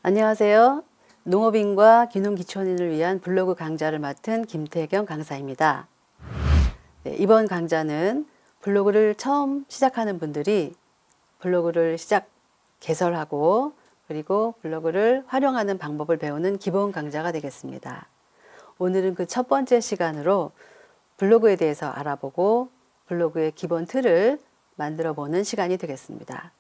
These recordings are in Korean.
안녕하세요. 농업인과 귀농귀촌인을 위한 블로그 강좌를 맡은 김태경 강사입니다. 네, 이번 강좌는 블로그를 처음 시작하는 분들이 블로그를 개설하고 그리고 블로그를 활용하는 방법을 배우는 기본 강좌가 되겠습니다. 오늘은 그 첫 번째 시간으로 블로그에 대해서 알아보고 블로그의 기본 틀을 만들어 보는 시간이 되겠습니다.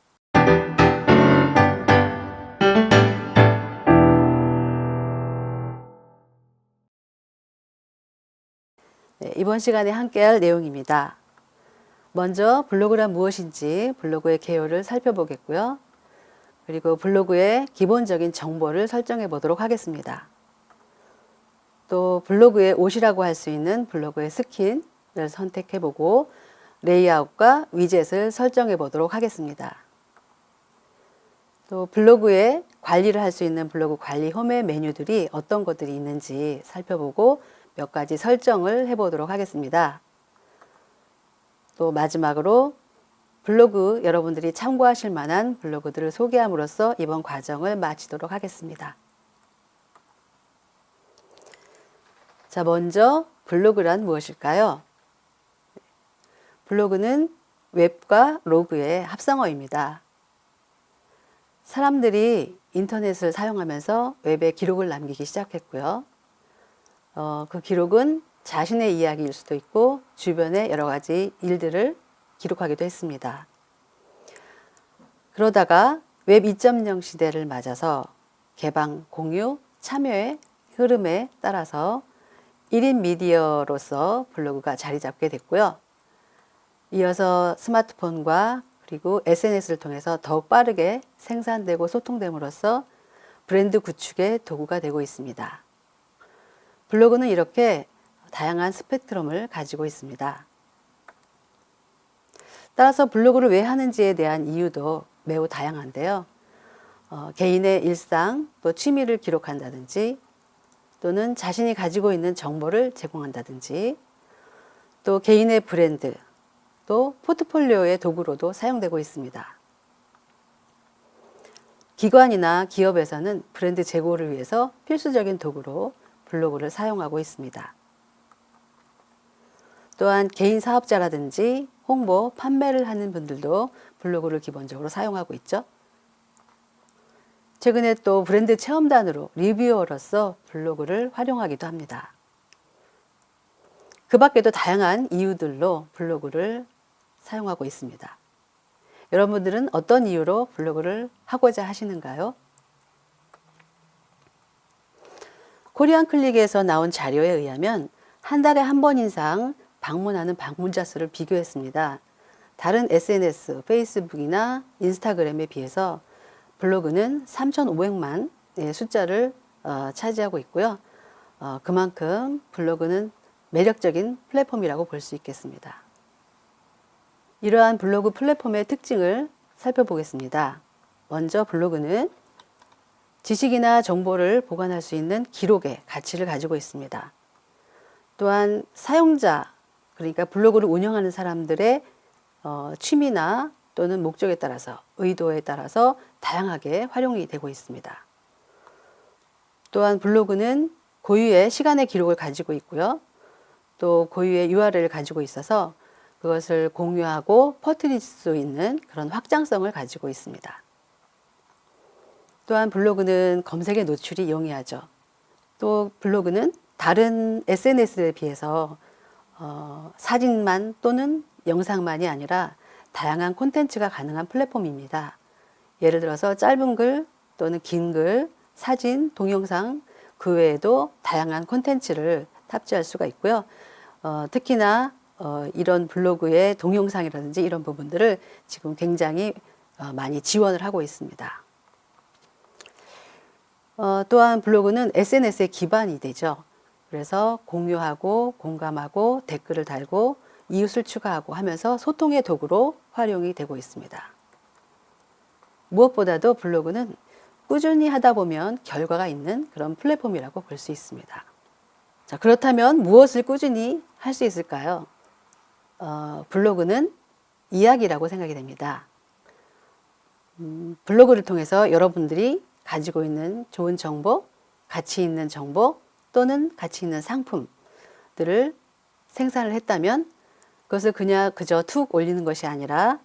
네, 이번 시간에 함께할 내용입니다. 먼저 블로그란 무엇인지 블로그의 개요를 살펴보겠고요. 그리고 블로그의 기본적인 정보를 설정해 보도록 하겠습니다. 또 블로그의 옷이라고 할 수 있는 블로그의 스킨을 선택해 보고 레이아웃과 위젯을 설정해 보도록 하겠습니다. 또 블로그에 관리를 할 수 있는 블로그 관리 홈의 메뉴들이 어떤 것들이 있는지 살펴보고 몇 가지 설정을 해 보도록 하겠습니다. 또 마지막으로 블로그 여러분들이 참고하실 만한 블로그들을 소개함으로써 이번 과정을 마치도록 하겠습니다. 자, 먼저 블로그란 무엇일까요? 블로그는 웹과 로그의 합성어입니다. 사람들이 인터넷을 사용하면서 웹에 기록을 남기기 시작했고요. 그 기록은 자신의 이야기일 수도 있고 주변의 여러 가지 일들을 기록하기도 했습니다. 그러다가 웹 2.0 시대를 맞아서 개방, 공유, 참여의 흐름에 따라서 1인 미디어로서 블로그가 자리 잡게 됐고요. 이어서 스마트폰과 그리고 SNS를 통해서 더욱 빠르게 생산되고 소통됨으로써 브랜드 구축의 도구가 되고 있습니다. 블로그는 이렇게 다양한 스펙트럼을 가지고 있습니다. 따라서 블로그를 왜 하는지에 대한 이유도 매우 다양한데요. 개인의 일상, 또 취미를 기록한다든지 또는 자신이 가지고 있는 정보를 제공한다든지 또 개인의 브랜드, 또 포트폴리오의 도구로도 사용되고 있습니다. 기관이나 기업에서는 브랜드 제고를 위해서 필수적인 도구로 블로그를 사용하고 있습니다. 또한 개인 사업자라든지 홍보, 판매를 하는 분들도 블로그를 기본적으로 사용하고 있죠. 최근에 또 브랜드 체험단으로 리뷰어로서 블로그를 활용하기도 합니다. 그 밖에도 다양한 이유들로 블로그를 사용하고 있습니다. 여러분들은 어떤 이유로 블로그를 하고자 하시는가요? 코리안 클릭에서 나온 자료에 의하면 한 달에 한 번 이상 방문하는 방문자 수를 비교했습니다. 다른 SNS, 페이스북이나 인스타그램에 비해서 블로그는 3,500만의 숫자를 차지하고 있고요. 그만큼 블로그는 매력적인 플랫폼이라고 볼 수 있겠습니다. 이러한 블로그 플랫폼의 특징을 살펴보겠습니다. 먼저 블로그는 지식이나 정보를 보관할 수 있는 기록의 가치를 가지고 있습니다. 또한 사용자, 그러니까 블로그를 운영하는 사람들의 취미나 또는 목적에 따라서, 의도에 따라서 다양하게 활용이 되고 있습니다. 또한 블로그는 고유의 시간의 기록을 가지고 있고요. 또 고유의 URL을 가지고 있어서 그것을 공유하고 퍼뜨릴 수 있는 그런 확장성을 가지고 있습니다. 또한 블로그는 검색에 노출이 용이하죠. 또 블로그는 다른 SNS에 비해서 사진만 또는 영상만이 아니라 다양한 콘텐츠가 가능한 플랫폼입니다. 예를 들어서 짧은 글 또는 긴 글, 사진, 동영상 그 외에도 다양한 콘텐츠를 탑재할 수가 있고요. 특히나 이런 블로그의 동영상이라든지 이런 부분들을 지금 굉장히 많이 지원을 하고 있습니다. 또한 블로그는 SNS의 기반이 되죠. 그래서 공유하고 공감하고 댓글을 달고 이웃을 추가하고 하면서 소통의 도구로 활용이 되고 있습니다. 무엇보다도 블로그는 꾸준히 하다 보면 결과가 있는 그런 플랫폼이라고 볼 수 있습니다. 자, 그렇다면 무엇을 꾸준히 할 수 있을까요? 블로그는 이야기라고 생각이 됩니다. 블로그를 통해서 여러분들이 가지고 있는 좋은 정보, 가치 있는 정보 또는 가치 있는 상품들을 생산을 했다면 그것을 그냥 그저 툭 올리는 것이 아니라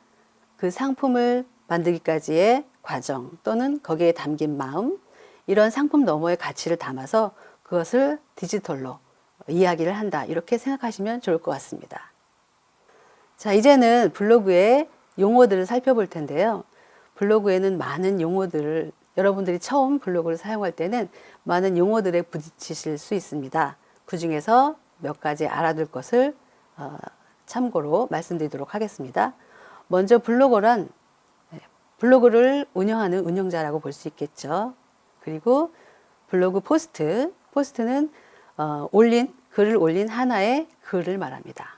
그 상품을 만들기까지의 과정 또는 거기에 담긴 마음, 이런 상품 너머의 가치를 담아서 그것을 디지털로 이야기를 한다. 이렇게 생각하시면 좋을 것 같습니다. 자, 이제는 블로그의 용어들을 살펴볼 텐데요. 블로그에는 많은 용어들을 여러분들이 처음 블로그를 사용할 때는 많은 용어들에 부딪히실 수 있습니다. 그 중에서 몇 가지 알아둘 것을 참고로 말씀드리도록 하겠습니다. 먼저 블로거란 블로그를 운영하는 운영자라고 볼 수 있겠죠. 그리고 블로그 포스트는 글을 올린 하나의 글을 말합니다.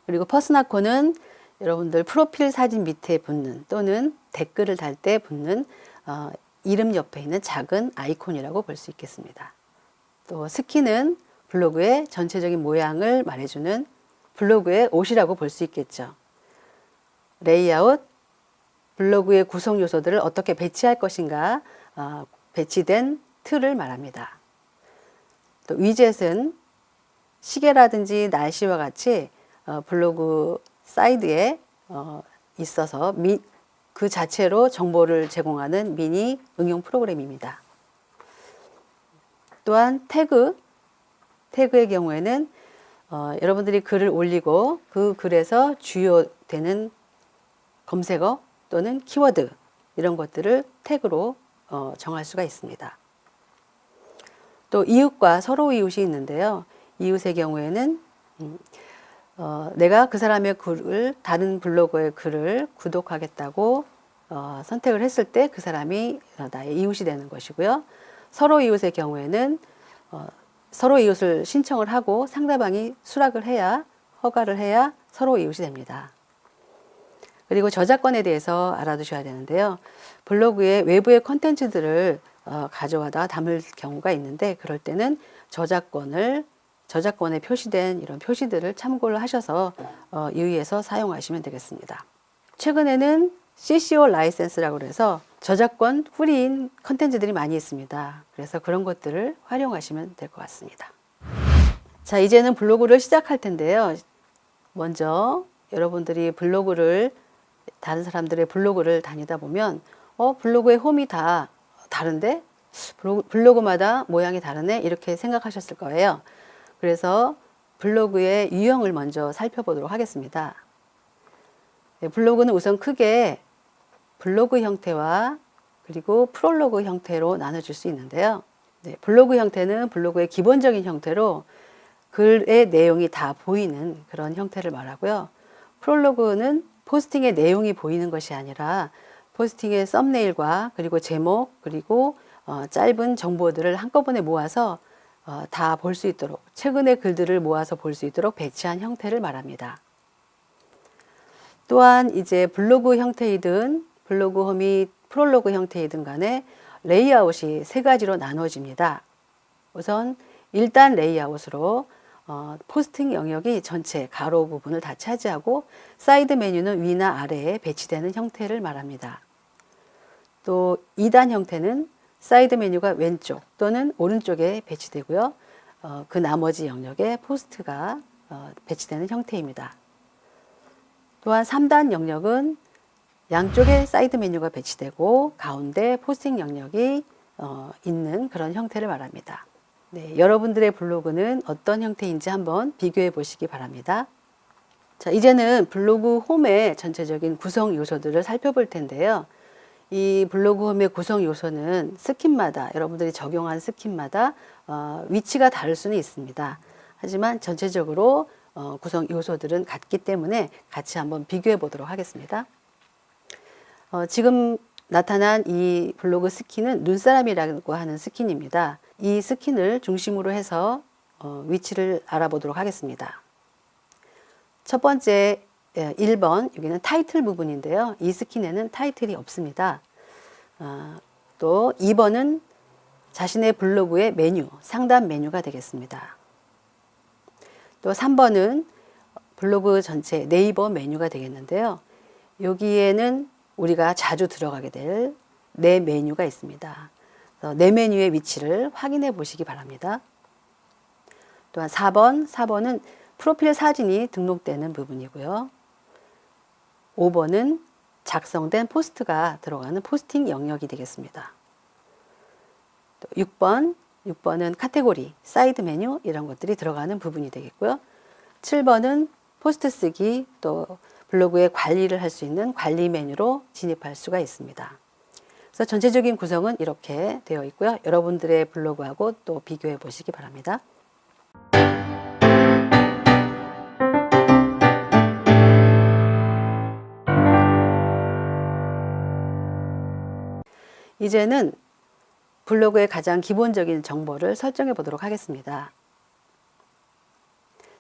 그리고 퍼스나코는 여러분들 프로필 사진 밑에 붙는 또는 댓글을 달 때 붙는 이름 옆에 있는 작은 아이콘이라고 볼 수 있겠습니다. 또 스킨은 블로그의 전체적인 모양을 말해주는 블로그의 옷이라고 볼 수 있겠죠. 레이아웃, 블로그의 구성 요소들을 어떻게 배치할 것인가, 배치된 틀을 말합니다. 또 위젯은 시계라든지 날씨와 같이 블로그 사이드에 있어서 그 자체로 정보를 제공하는 미니 응용 프로그램입니다. 또한 태그의 경우에는 여러분들이 글을 올리고 그 글에서 주요되는 검색어 또는 키워드 이런 것들을 태그로 정할 수가 있습니다. 또 이웃과 서로 이웃이 있는데요. 이웃의 경우에는 내가 그 사람의 글을 다른 블로거의 글을 구독하겠다고 선택을 했을 때 그 사람이 나의 이웃이 되는 것이고요. 서로 이웃의 경우에는 서로 이웃을 신청을 하고 상대방이 수락을 해야 허가를 해야 서로 이웃이 됩니다. 그리고 저작권에 대해서 알아두셔야 되는데요. 블로그에 외부의 컨텐츠들을 가져와다 담을 경우가 있는데 그럴 때는 저작권에 표시된 이런 표시들을 참고를 하셔서 유의해서 사용하시면 되겠습니다. 최근에는 CC0 라이센스라고 해서 저작권 프리인 컨텐츠들이 많이 있습니다. 그래서 그런 것들을 활용하시면 될 것 같습니다. 자, 이제는 블로그를 시작할 텐데요. 먼저 여러분들이 다른 사람들의 블로그를 다니다 보면 블로그의 홈이 다 다른데 블로그마다 모양이 다르네 이렇게 생각하셨을 거예요. 그래서 블로그의 유형을 먼저 살펴보도록 하겠습니다. 블로그는 우선 크게 블로그 형태와 그리고 프롤로그 형태로 나눠질 수 있는데요. 블로그 형태는 블로그의 기본적인 형태로 글의 내용이 다 보이는 그런 형태를 말하고요. 프롤로그는 포스팅의 내용이 보이는 것이 아니라 포스팅의 썸네일과 그리고 제목 그리고 짧은 정보들을 한꺼번에 모아서 다 볼 수 있도록 최근의 글들을 모아서 볼 수 있도록 배치한 형태를 말합니다. 또한 이제 블로그 형태이든 블로그 홈이 프롤로그 형태이든 간에 레이아웃이 세 가지로 나눠집니다. 우선 1단 레이아웃으로 포스팅 영역이 전체 가로 부분을 다 차지하고 사이드 메뉴는 위나 아래에 배치되는 형태를 말합니다. 또 2단 형태는 사이드 메뉴가 왼쪽 또는 오른쪽에 배치되고요. 그 나머지 영역에 포스트가 배치되는 형태입니다. 또한 3단 영역은 양쪽에 사이드 메뉴가 배치되고 가운데 포스팅 영역이 있는 그런 형태를 말합니다. 네, 여러분들의 블로그는 어떤 형태인지 한번 비교해 보시기 바랍니다. 자, 이제는 블로그 홈의 전체적인 구성 요소들을 살펴볼 텐데요. 이 블로그 홈의 구성 요소는 스킨마다 여러분들이 적용한 스킨마다 위치가 다를 수는 있습니다. 하지만 전체적으로 구성 요소들은 같기 때문에 같이 한번 비교해 보도록 하겠습니다. 지금 나타난 이 블로그 스킨은 눈사람이라고 하는 스킨입니다. 이 스킨을 중심으로 해서 위치를 알아보도록 하겠습니다. 첫 번째 1번 여기는 타이틀 부분인데요. 이 스킨에는 타이틀이 없습니다. 또 2번은 자신의 블로그의 메뉴, 상단 메뉴가 되겠습니다. 또 3번은 블로그 전체 네이버 메뉴가 되겠는데요. 여기에는 우리가 자주 들어가게 될 내 메뉴가 있습니다. 내 메뉴의 위치를 확인해 보시기 바랍니다. 또한 4번은 프로필 사진이 등록되는 부분이고요. 5번은 작성된 포스트가 들어가는 포스팅 영역이 되겠습니다. 또 6번은 카테고리, 사이드 메뉴 이런 것들이 들어가는 부분이 되겠고요. 7번은 포스트 쓰기, 또 블로그에 관리를 할 수 있는 관리 메뉴로 진입할 수가 있습니다. 그래서 전체적인 구성은 이렇게 되어 있고요. 여러분들의 블로그하고 또 비교해 보시기 바랍니다. 이제는 블로그의 가장 기본적인 정보를 설정해 보도록 하겠습니다.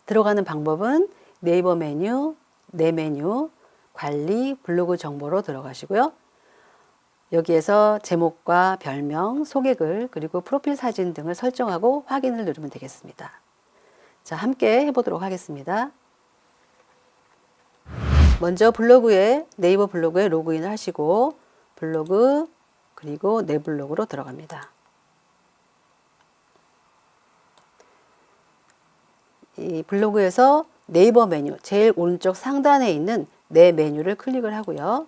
들어가는 방법은 네이버 메뉴, 내 메뉴, 관리, 블로그 정보로 들어가시고요. 여기에서 제목과 별명, 소개글, 그리고 프로필 사진 등을 설정하고 확인을 누르면 되겠습니다. 자, 함께 해보도록 하겠습니다. 먼저 네이버 블로그에 로그인을 하시고 블로그, 그리고 내 블로그로 들어갑니다. 이 블로그에서 네이버 메뉴 제일 오른쪽 상단에 있는 내 메뉴를 클릭을 하고요.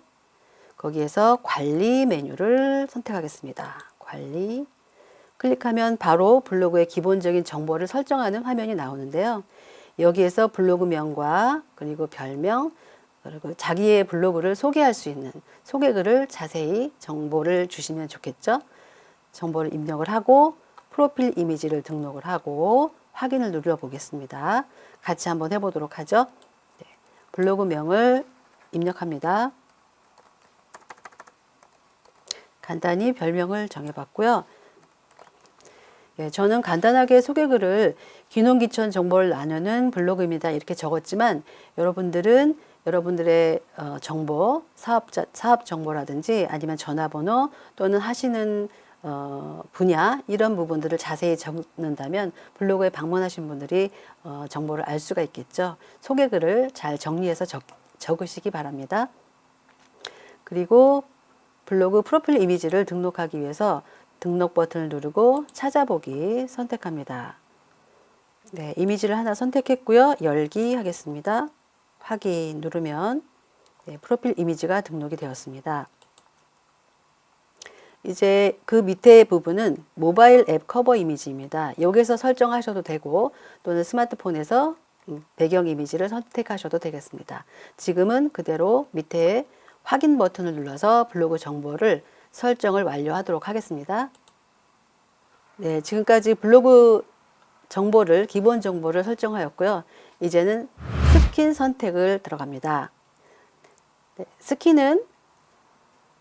거기에서 관리 메뉴를 선택하겠습니다. 관리 클릭하면 바로 블로그의 기본적인 정보를 설정하는 화면이 나오는데요. 여기에서 블로그명과 그리고 별명, 그리고 자기의 블로그를 소개할 수 있는 소개글을 자세히 정보를 주시면 좋겠죠. 정보를 입력을 하고 프로필 이미지를 등록을 하고 확인을 눌러 보겠습니다. 같이 한번 해보도록 하죠. 네, 블로그명을 입력합니다. 간단히 별명을 정해봤고요. 네, 저는 간단하게 소개글을 귀농귀촌 정보를 나누는 블로그입니다. 이렇게 적었지만 여러분들의 정보, 사업 정보라든지 아니면 전화번호 또는 하시는 분야 이런 부분들을 자세히 적는다면 블로그에 방문하신 분들이 정보를 알 수가 있겠죠. 소개글을 잘 정리해서 적으시기 바랍니다. 그리고 블로그 프로필 이미지를 등록하기 위해서 등록 버튼을 누르고 찾아보기 선택합니다. 네, 이미지를 하나 선택했고요. 열기 하겠습니다. 확인 누르면 네, 프로필 이미지가 등록이 되었습니다. 이제 그 밑에 부분은 모바일 앱 커버 이미지입니다. 여기서 설정하셔도 되고 또는 스마트폰에서 배경 이미지를 선택하셔도 되겠습니다. 지금은 그대로 밑에 확인 버튼을 눌러서 블로그 정보를 설정을 완료하도록 하겠습니다. 네, 지금까지 블로그 정보를 기본 정보를 설정하였고요. 이제는 스킨 선택을 들어갑니다. 네, 스킨은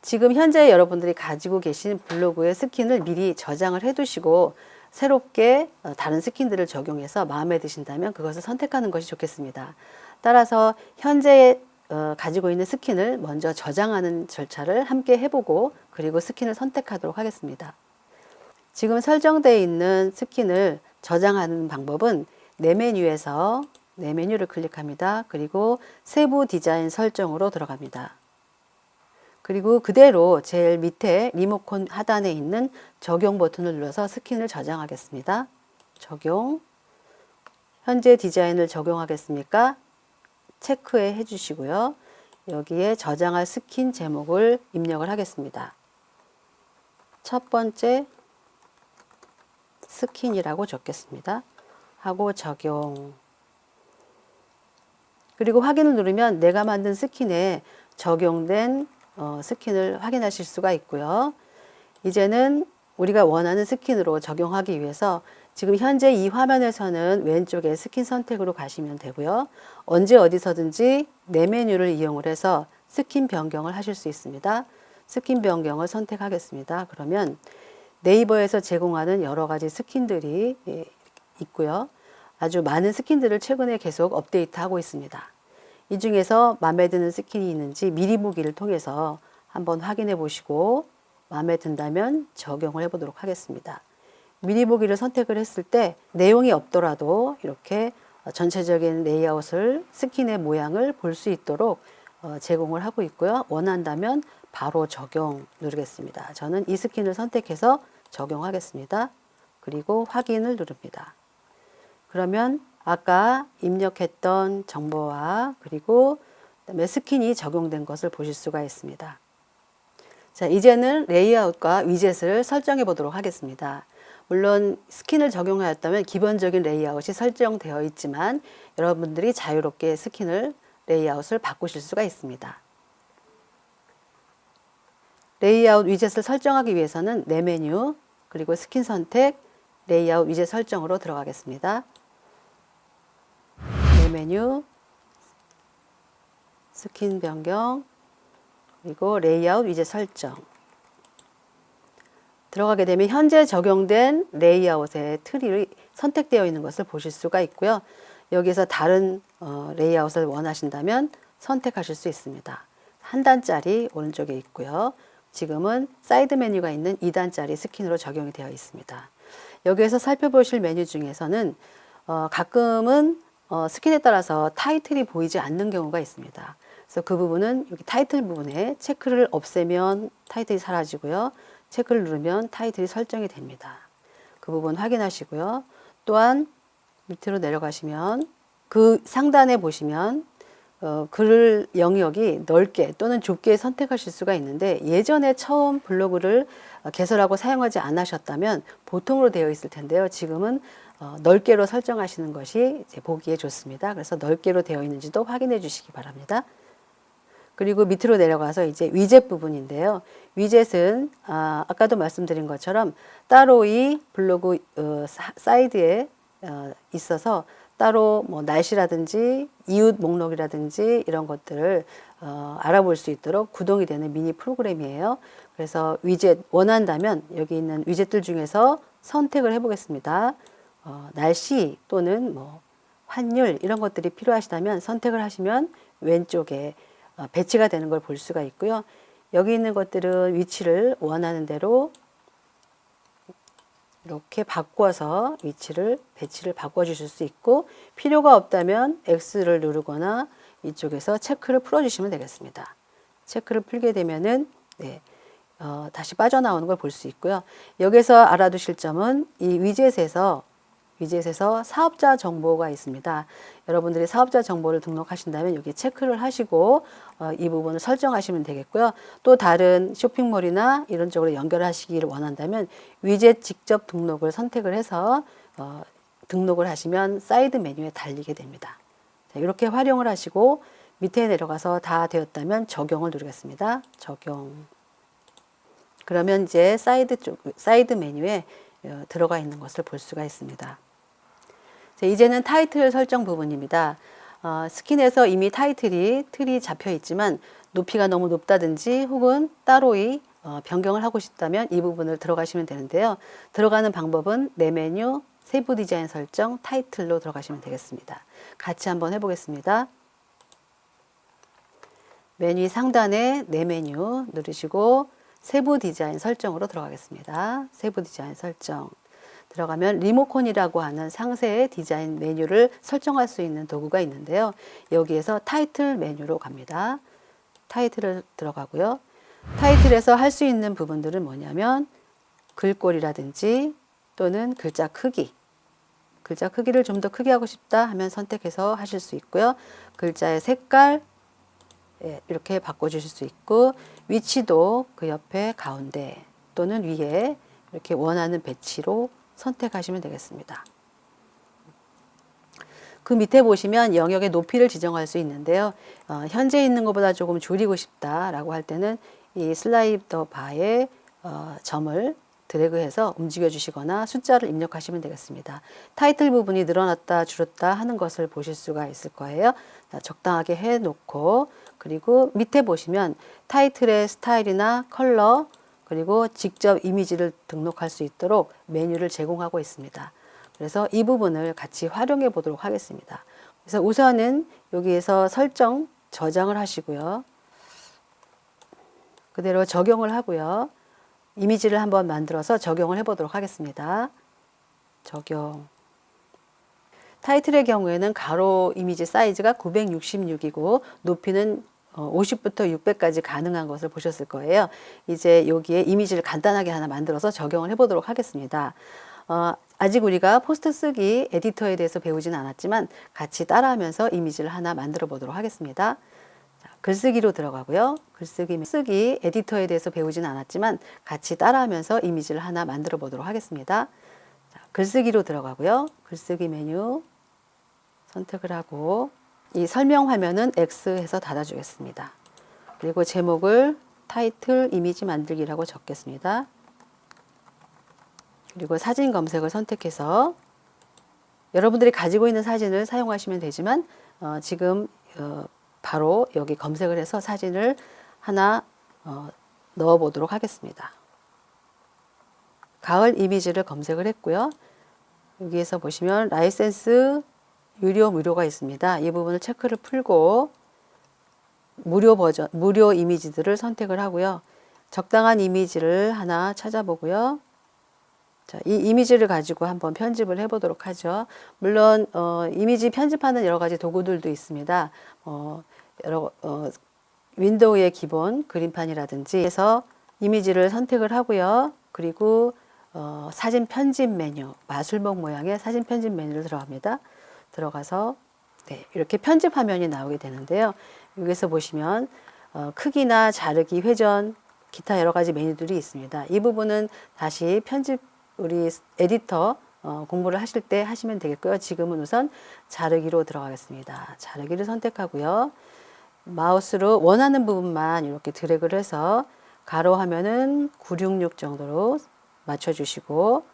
지금 현재 여러분들이 가지고 계신 블로그의 스킨을 미리 저장을 해 두시고 새롭게 다른 스킨들을 적용해서 마음에 드신다면 그것을 선택하는 것이 좋겠습니다. 따라서 현재 가지고 있는 스킨을 먼저 저장하는 절차를 함께 해보고 그리고 스킨을 선택하도록 하겠습니다. 지금 설정되어 있는 스킨을 저장하는 방법은 내 메뉴에서 내 메뉴를 클릭합니다. 그리고 세부 디자인 설정으로 들어갑니다. 그리고 그대로 제일 밑에 리모컨 하단에 있는 적용 버튼을 눌러서 스킨을 저장하겠습니다. 적용. 현재 디자인을 적용하겠습니까? 체크해 해주시고요. 여기에 저장할 스킨 제목을 입력을 하겠습니다. 첫 번째 스킨이라고 적겠습니다. 하고 적용. 그리고 확인을 누르면 내가 만든 스킨에 적용된 스킨을 확인하실 수가 있고요. 이제는 우리가 원하는 스킨으로 적용하기 위해서 지금 현재 이 화면에서는 왼쪽에 스킨 선택으로 가시면 되고요. 언제 어디서든지 내 메뉴를 이용을 해서 스킨 변경을 하실 수 있습니다. 스킨 변경을 선택하겠습니다. 그러면 네이버에서 제공하는 여러 가지 스킨들이 있고요. 아주 많은 스킨들을 최근에 계속 업데이트하고 있습니다. 이 중에서 마음에 드는 스킨이 있는지 미리 보기를 통해서 한번 확인해 보시고 마음에 든다면 적용을 해 보도록 하겠습니다. 미리 보기를 선택을 했을 때 내용이 없더라도 이렇게 전체적인 레이아웃을 스킨의 모양을 볼 수 있도록 제공을 하고 있고요. 원한다면 바로 적용 누르겠습니다. 저는 이 스킨을 선택해서 적용하겠습니다. 그리고 확인을 누릅니다. 그러면 아까 입력했던 정보와 그리고 그다음에 스킨이 적용된 것을 보실 수가 있습니다. 자, 이제는 레이아웃과 위젯을 설정해 보도록 하겠습니다. 물론 스킨을 적용하였다면 기본적인 레이아웃이 설정되어 있지만 여러분들이 자유롭게 스킨을 레이아웃을 바꾸실 수가 있습니다. 레이아웃 위젯을 설정하기 위해서는 내 메뉴 그리고 스킨 선택 레이아웃 위젯 설정으로 들어가겠습니다. 내 메뉴 스킨 변경 그리고 레이아웃 위젯 설정 들어가게 되면 현재 적용된 레이아웃의 틀이 선택되어 있는 것을 보실 수가 있고요. 여기서 다른 레이아웃을 원하신다면 선택하실 수 있습니다. 한 단짜리 오른쪽에 있고요. 지금은 사이드 메뉴가 있는 2단짜리 스킨으로 적용이 되어 있습니다. 여기에서 살펴보실 메뉴 중에서는 가끔은 스킨에 따라서 타이틀이 보이지 않는 경우가 있습니다. 그래서 그 부분은 여기 타이틀 부분에 체크를 없애면 타이틀이 사라지고요. 체크를 누르면 타이틀이 설정이 됩니다. 그 부분 확인하시고요. 또한 밑으로 내려가시면 그 상단에 보시면 글 영역이 넓게 또는 좁게 선택하실 수가 있는데 예전에 처음 블로그를 개설하고 사용하지 않으셨다면 보통으로 되어 있을 텐데요. 지금은 넓게로 설정하시는 것이 이제 보기에 좋습니다. 그래서 넓게로 되어 있는지도 확인해 주시기 바랍니다. 그리고 밑으로 내려가서 이제 위젯 부분인데요. 위젯은 아까도 말씀드린 것처럼 따로 이 블로그 사이드에 있어서 따로 뭐 날씨라든지 이웃 목록이라든지 이런 것들을 알아볼 수 있도록 구동이 되는 미니 프로그램이에요. 그래서 위젯 원한다면 여기 있는 위젯들 중에서 선택을 해보겠습니다. 날씨 또는 뭐 환율 이런 것들이 필요하시다면 선택을 하시면 왼쪽에 배치가 되는 걸 볼 수가 있고요. 여기 있는 것들은 위치를 원하는 대로 이렇게 바꿔서 배치를 바꿔 주실 수 있고 필요가 없다면 X를 누르거나 이쪽에서 체크를 풀어 주시면 되겠습니다. 체크를 풀게 되면은 다시 빠져나오는 걸 볼 수 있고요. 여기서 알아두실 점은 이 위젯에서 사업자 정보가 있습니다. 여러분들이 사업자 정보를 등록하신다면 여기 체크를 하시고 이 부분을 설정하시면 되겠고요. 또 다른 쇼핑몰이나 이런 쪽으로 연결하시기를 원한다면 위젯 직접 등록을 선택을 해서 등록을 하시면 사이드 메뉴에 달리게 됩니다. 자, 이렇게 활용을 하시고 밑에 내려가서 다 되었다면 적용을 누르겠습니다. 적용. 그러면 이제 사이드 메뉴에 들어가 있는 것을 볼 수가 있습니다. 이제는 타이틀 설정 부분입니다. 스킨에서 이미 틀이 잡혀 있지만 높이가 너무 높다든지 혹은 따로이 변경을 하고 싶다면 이 부분을 들어가시면 되는데요. 들어가는 방법은 내 메뉴, 세부 디자인 설정, 타이틀로 들어가시면 되겠습니다. 같이 한번 해보겠습니다. 메뉴 상단에 내 메뉴 누르시고 세부 디자인 설정으로 들어가겠습니다. 세부 디자인 설정. 들어가면 리모컨이라고 하는 상세의 디자인 메뉴를 설정할 수 있는 도구가 있는데요. 여기에서 타이틀 메뉴로 갑니다. 타이틀을 들어가고요. 타이틀에서 할 수 있는 부분들은 뭐냐면 글꼴이라든지 또는 글자 크기를 좀 더 크게 하고 싶다 하면 선택해서 하실 수 있고요. 글자의 색깔 이렇게 바꿔주실 수 있고 위치도 그 옆에 가운데 또는 위에 이렇게 원하는 배치로 선택하시면 되겠습니다. 그 밑에 보시면 영역의 높이를 지정할 수 있는데요. 현재 있는 것보다 조금 줄이고 싶다라고 할 때는 이 슬라이더 바에 점을 드래그해서 움직여 주시거나 숫자를 입력하시면 되겠습니다. 타이틀 부분이 늘어났다 줄었다 하는 것을 보실 수가 있을 거예요. 적당하게 해놓고 그리고 밑에 보시면 타이틀의 스타일이나 컬러 그리고 직접 이미지를 등록할 수 있도록 메뉴를 제공하고 있습니다. 그래서 이 부분을 같이 활용해 보도록 하겠습니다. 그래서 우선은 여기에서 설정 저장을 하시고요. 그대로 적용을 하고요. 이미지를 한번 만들어서 적용을 해 보도록 하겠습니다. 적용. 타이틀의 경우에는 가로 이미지 사이즈가 966이고 높이는 50부터 600까지 가능한 것을 보셨을 거예요. 이제 여기에 이미지를 간단하게 하나 만들어서 적용을 해보도록 하겠습니다. 아직 우리가 포스트 쓰기 에디터에 대해서 배우지는 않았지만 같이 따라하면서 이미지를 하나 만들어 보도록 하겠습니다. 자, 글쓰기로 들어가고요. 쓰기 에디터에 대해서 배우지는 않았지만 같이 따라하면서 이미지를 하나 만들어 보도록 하겠습니다. 자, 글쓰기로 들어가고요. 글쓰기 메뉴 선택을 하고 이 설명 화면은 X 해서 닫아주겠습니다. 그리고 제목을 타이틀 이미지 만들기라고 적겠습니다. 그리고 사진 검색을 선택해서 여러분들이 가지고 있는 사진을 사용하시면 되지만 지금 바로 여기 검색을 해서 사진을 하나 넣어 보도록 하겠습니다. 가을 이미지를 검색을 했고요. 여기에서 보시면 라이센스 무료가 있습니다. 이 부분을 체크를 풀고 무료 이미지들을 선택을 하고요. 적당한 이미지를 하나 찾아보고요. 자, 이 이미지를 가지고 한번 편집을 해보도록 하죠. 물론 이미지 편집하는 여러 가지 도구들도 있습니다. 윈도우의 기본 그림판이라든지 해서 이미지를 선택을 하고요. 그리고 사진 편집 메뉴, 마술목 모양의 사진 편집 메뉴를 들어갑니다. 들어가서 이렇게 편집 화면이 나오게 되는데요. 여기서 보시면 크기나 자르기, 회전, 기타 여러 가지 메뉴들이 있습니다. 이 부분은 다시 우리 에디터 공부를 하실 때 하시면 되겠고요. 지금은 우선 자르기로 들어가겠습니다. 자르기를 선택하고요. 마우스로 원하는 부분만 이렇게 드래그를 해서 가로 하면은 966 정도로 맞춰주시고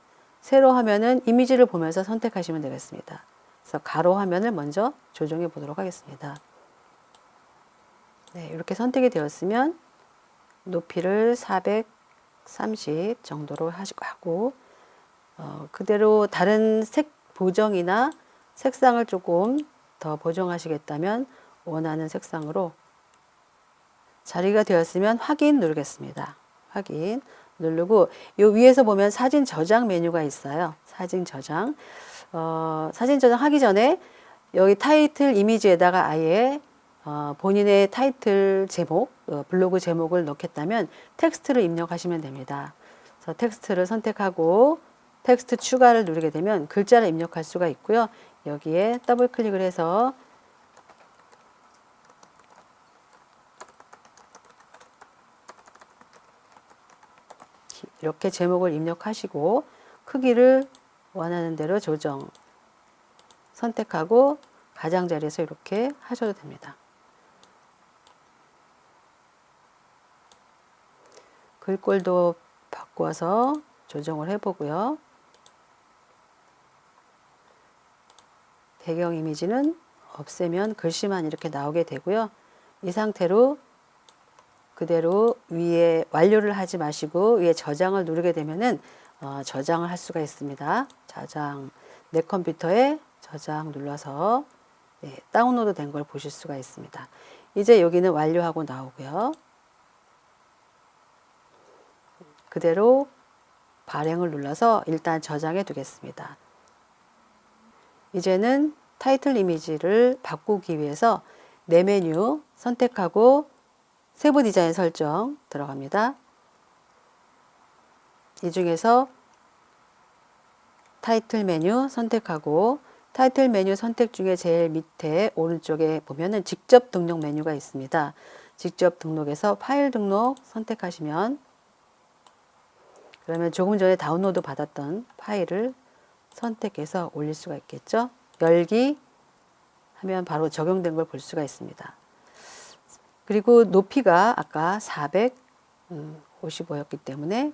세로 하면은 이미지를 보면서 선택하시면 되겠습니다. 그래서 가로 화면을 먼저 조정해 보도록 하겠습니다. 네, 이렇게 선택이 되었으면 높이를 430 정도로 하고 그대로 다른 색 보정이나 색상을 조금 더 보정하시겠다면 원하는 색상으로 자리가 되었으면 확인 누르겠습니다. 확인 누르고 요 위에서 보면 사진 저장 메뉴가 있어요. 사진 저장. 사진 저장하기 전에 여기 타이틀 이미지에다가 아예 본인의 타이틀 제목, 블로그 제목을 넣겠다면 텍스트를 입력하시면 됩니다. 그래서 텍스트를 선택하고 텍스트 추가를 누르게 되면 글자를 입력할 수가 있고요. 여기에 더블 클릭을 해서 이렇게 제목을 입력하시고 크기를 원하는 대로 조정 선택하고 가장자리에서 이렇게 하셔도 됩니다. 글꼴도 바꿔서 조정을 해보고요. 배경 이미지는 없애면 글씨만 이렇게 나오게 되고요. 이 상태로 그대로 위에 완료를 하지 마시고 위에 저장을 누르게 되면은 저장을 할 수가 있습니다. 저장, 내 컴퓨터에 저장 눌러서 다운로드 된 걸 보실 수가 있습니다. 이제 여기는 완료하고 나오고요. 그대로 발행을 눌러서 일단 저장해 두겠습니다. 이제는 타이틀 이미지를 바꾸기 위해서 내 메뉴 선택하고 세부 디자인 설정 들어갑니다. 이 중에서 타이틀 메뉴 선택하고 타이틀 메뉴 선택 중에 제일 밑에 오른쪽에 보면은 직접 등록 메뉴가 있습니다. 직접 등록해서 파일 등록 선택하시면 그러면 조금 전에 다운로드 받았던 파일을 선택해서 올릴 수가 있겠죠. 열기 하면 바로 적용된 걸 볼 수가 있습니다. 그리고 높이가 아까 455였기 때문에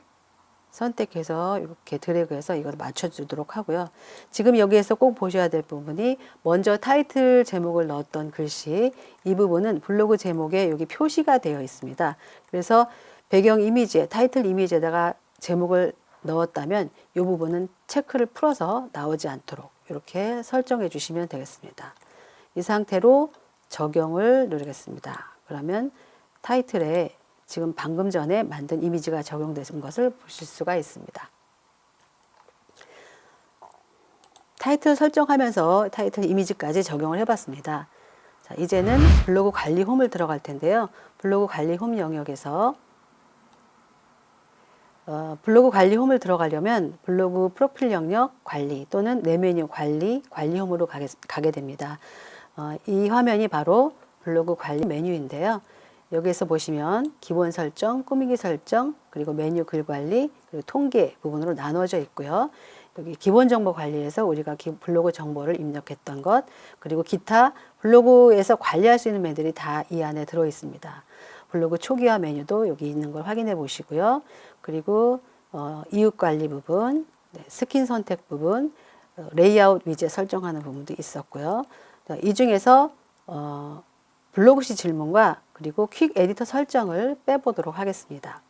선택해서 이렇게 드래그해서 이걸 맞춰주도록 하고요. 지금 여기에서 꼭 보셔야 될 부분이 먼저 타이틀 제목을 넣었던 글씨 이 부분은 블로그 제목에 여기 표시가 되어 있습니다. 그래서 배경 이미지에 타이틀 이미지에다가 제목을 넣었다면 이 부분은 체크를 풀어서 나오지 않도록 이렇게 설정해 주시면 되겠습니다. 이 상태로 적용을 누르겠습니다. 그러면 타이틀에 지금 방금 전에 만든 이미지가 적용된 것을 보실 수가 있습니다. 타이틀 설정하면서 타이틀 이미지까지 적용을 해봤습니다. 자, 이제는 블로그 관리 홈을 들어갈 텐데요. 블로그 관리 홈 영역에서 블로그 관리 홈을 들어가려면 블로그 프로필 영역 관리 또는 내 메뉴 관리 홈으로 가게 됩니다. 이 화면이 바로 블로그 관리 메뉴인데요. 여기에서 보시면 기본 설정, 꾸미기 설정, 그리고 메뉴 글 관리, 그리고 통계 부분으로 나눠져 있고요. 여기 기본 정보 관리에서 우리가 블로그 정보를 입력했던 것, 그리고 기타 블로그에서 관리할 수 있는 메뉴들이 다 이 안에 들어 있습니다. 블로그 초기화 메뉴도 여기 있는 걸 확인해 보시고요. 그리고 이웃 관리 부분, 스킨 선택 부분, 레이아웃 위젯 설정하는 부분도 있었고요. 이 중에서 블로그 시 질문과 그리고 퀵 에디터 설정을 빼보도록 하겠습니다.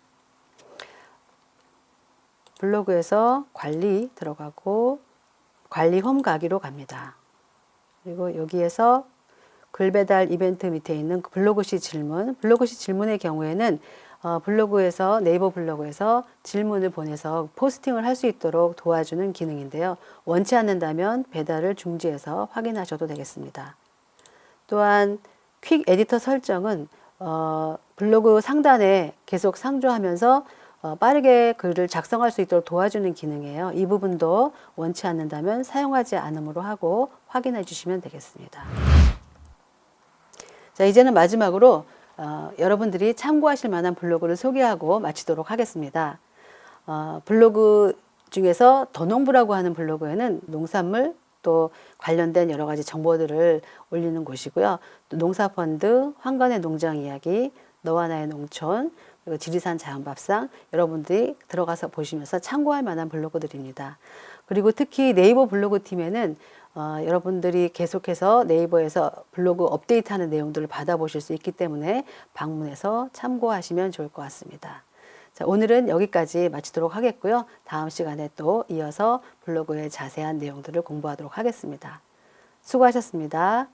블로그에서 관리 들어가고 관리 홈 가기로 갑니다. 그리고 여기에서 글 배달 이벤트 밑에 있는 블로그 시 질문, 블로그 시 질문의 경우에는 블로그에서 네이버 블로그에서 질문을 보내서 포스팅을 할 수 있도록 도와주는 기능인데요. 원치 않는다면 배달을 중지해서 확인하셔도 되겠습니다. 또한 퀵 에디터 설정은 블로그 상단에 계속 상주하면서 빠르게 글을 작성할 수 있도록 도와주는 기능이에요. 이 부분도 원치 않는다면 사용하지 않음으로 하고 확인해 주시면 되겠습니다. 자, 이제는 마지막으로 여러분들이 참고하실 만한 블로그를 소개하고 마치도록 하겠습니다. 블로그 중에서 더농부라고 하는 블로그에는 농산물 또 관련된 여러 가지 정보들을 올리는 곳이고요. 또 농사펀드, 황간의 농장 이야기, 너와 나의 농촌, 그리고 지리산 자연밥상 여러분들이 들어가서 보시면서 참고할 만한 블로그들입니다. 그리고 특히 네이버 블로그 팀에는 여러분들이 계속해서 네이버에서 블로그 업데이트하는 내용들을 받아보실 수 있기 때문에 방문해서 참고하시면 좋을 것 같습니다. 자, 오늘은 여기까지 마치도록 하겠고요. 다음 시간에 또 이어서 블로그의 자세한 내용들을 공부하도록 하겠습니다. 수고하셨습니다.